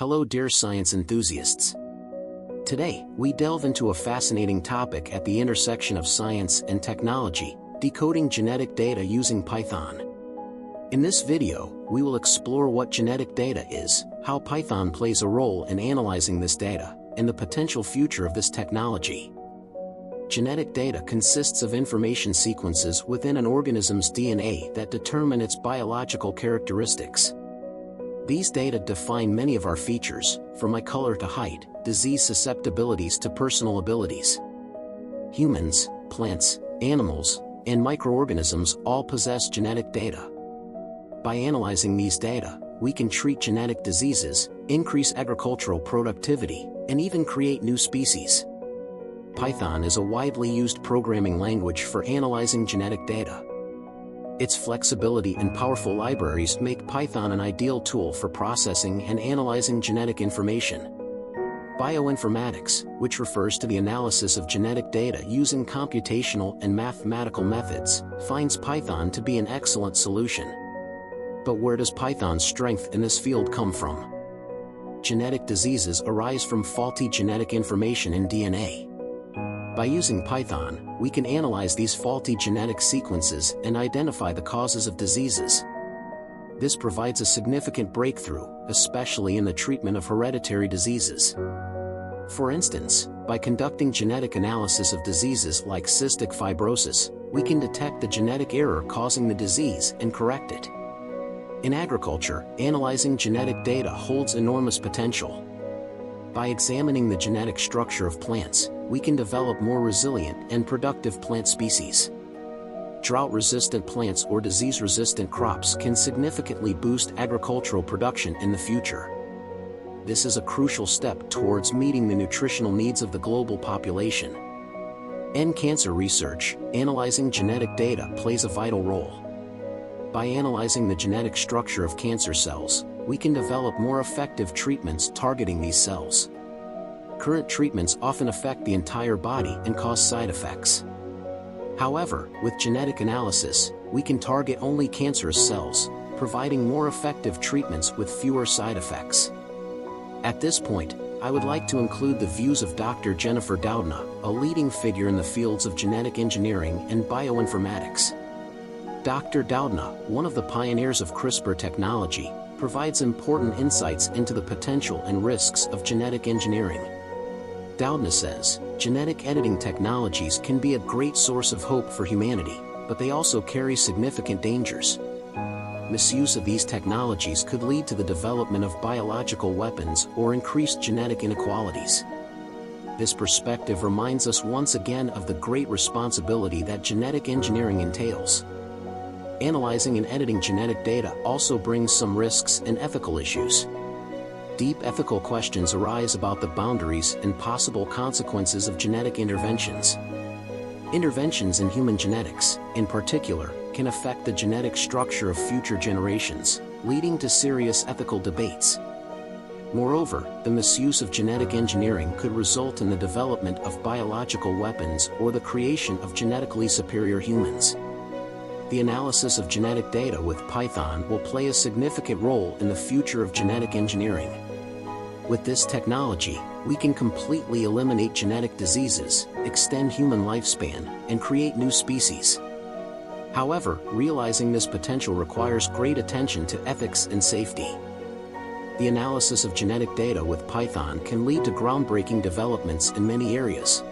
Hello dear science enthusiasts. Today, we delve into a fascinating topic at the intersection of science and technology, decoding genetic data using Python. In this video, we will explore what genetic data is, how Python plays a role in analyzing this data, and the potential future of this technology. Genetic data consists of information sequences within an organism's DNA that determine its biological characteristics. These data define many of our features, from eye color to height, disease susceptibilities to personal abilities. Humans, plants, animals, and microorganisms all possess genetic data. By analyzing these data, we can treat genetic diseases, increase agricultural productivity, and even create new species. Python is a widely used programming language for analyzing genetic data. Its flexibility and powerful libraries make Python an ideal tool for processing and analyzing genetic information. Bioinformatics, which refers to the analysis of genetic data using computational and mathematical methods, finds Python to be an excellent solution. But where does Python's strength in this field come from? Genetic diseases arise from faulty genetic information in DNA. By using Python, we can analyze these faulty genetic sequences and identify the causes of diseases. This provides a significant breakthrough, especially in the treatment of hereditary diseases. For instance, by conducting genetic analysis of diseases like cystic fibrosis, we can detect the genetic error causing the disease and correct it. In agriculture, analyzing genetic data holds enormous potential. By examining the genetic structure of plants, we can develop more resilient and productive plant species. Drought-resistant plants or disease-resistant crops can significantly boost agricultural production in the future. This is a crucial step towards meeting the nutritional needs of the global population. In cancer research, analyzing genetic data plays a vital role. By analyzing the genetic structure of cancer cells, we can develop more effective treatments targeting these cells. Current treatments often affect the entire body and cause side effects. However, with genetic analysis, we can target only cancerous cells, providing more effective treatments with fewer side effects. At this point, I would like to include the views of Dr. Jennifer Doudna, a leading figure in the fields of genetic engineering and bioinformatics. Dr. Doudna, one of the pioneers of CRISPR technology, provides important insights into the potential and risks of genetic engineering. Doudna says, genetic editing technologies can be a great source of hope for humanity, but they also carry significant dangers. Misuse of these technologies could lead to the development of biological weapons or increased genetic inequalities. This perspective reminds us once again of the great responsibility that genetic engineering entails. Analyzing and editing genetic data also brings some risks and ethical issues. Deep ethical questions arise about the boundaries and possible consequences of genetic interventions. Interventions in human genetics, in particular, can affect the genetic structure of future generations, leading to serious ethical debates. Moreover, the misuse of genetic engineering could result in the development of biological weapons or the creation of genetically superior humans. The analysis of genetic data with Python will play a significant role in the future of genetic engineering. With this technology, we can completely eliminate genetic diseases, extend human lifespan, and create new species. However, realizing this potential requires great attention to ethics and safety. The analysis of genetic data with Python can lead to groundbreaking developments in many areas: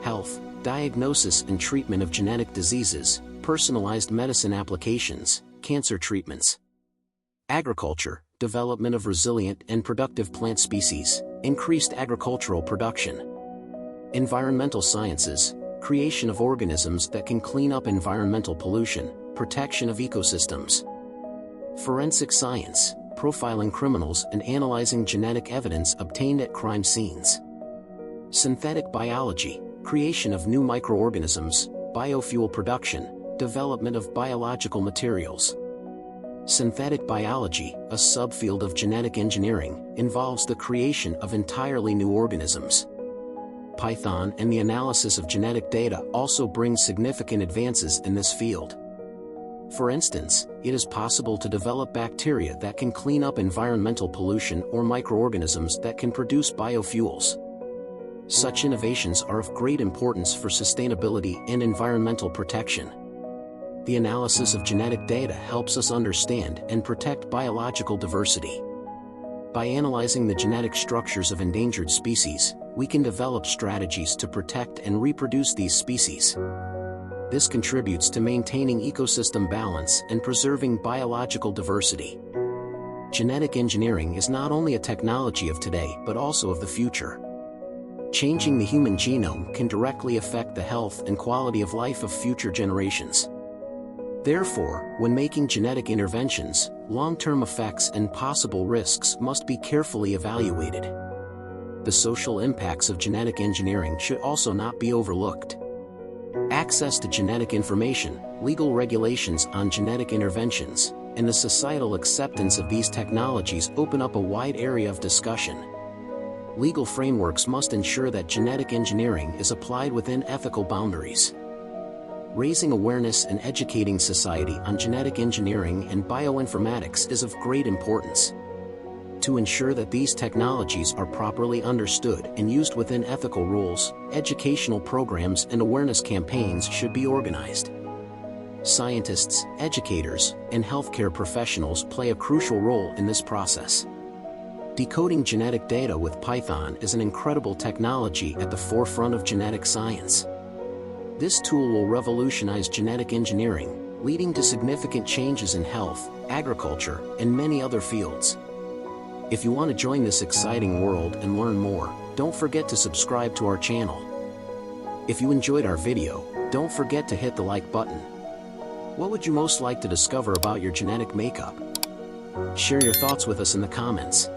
health, diagnosis and treatment of genetic diseases, personalized medicine applications, cancer treatments. Agriculture, development of resilient and productive plant species, increased agricultural production. Environmental sciences, creation of organisms that can clean up environmental pollution, protection of ecosystems. Forensic science, profiling criminals and analyzing genetic evidence obtained at crime scenes. Synthetic biology, creation of new microorganisms, biofuel production, development of biological materials. Synthetic biology, a subfield of genetic engineering, involves the creation of entirely new organisms. Python and the analysis of genetic data also bring significant advances in this field. For instance, it is possible to develop bacteria that can clean up environmental pollution or microorganisms that can produce biofuels. Such innovations are of great importance for sustainability and environmental protection. The analysis of genetic data helps us understand and protect biological diversity. By analyzing the genetic structures of endangered species, we can develop strategies to protect and reproduce these species. This contributes to maintaining ecosystem balance and preserving biological diversity. Genetic engineering is not only a technology of today but also of the future. Changing the human genome can directly affect the health and quality of life of future generations. Therefore, when making genetic interventions, long-term effects and possible risks must be carefully evaluated. The social impacts of genetic engineering should also not be overlooked. Access to genetic information, legal regulations on genetic interventions, and the societal acceptance of these technologies open up a wide area of discussion. Legal frameworks must ensure that genetic engineering is applied within ethical boundaries. Raising awareness and educating society on genetic engineering and bioinformatics is of great importance. To ensure that these technologies are properly understood and used within ethical rules, educational programs and awareness campaigns should be organized. Scientists, educators, and healthcare professionals play a crucial role in this process. Decoding genetic data with Python is an incredible technology at the forefront of genetic science. This tool will revolutionize genetic engineering, leading to significant changes in health, agriculture, and many other fields. If you want to join this exciting world and learn more, don't forget to subscribe to our channel. If you enjoyed our video, don't forget to hit the like button. What would you most like to discover about your genetic makeup? Share your thoughts with us in the comments.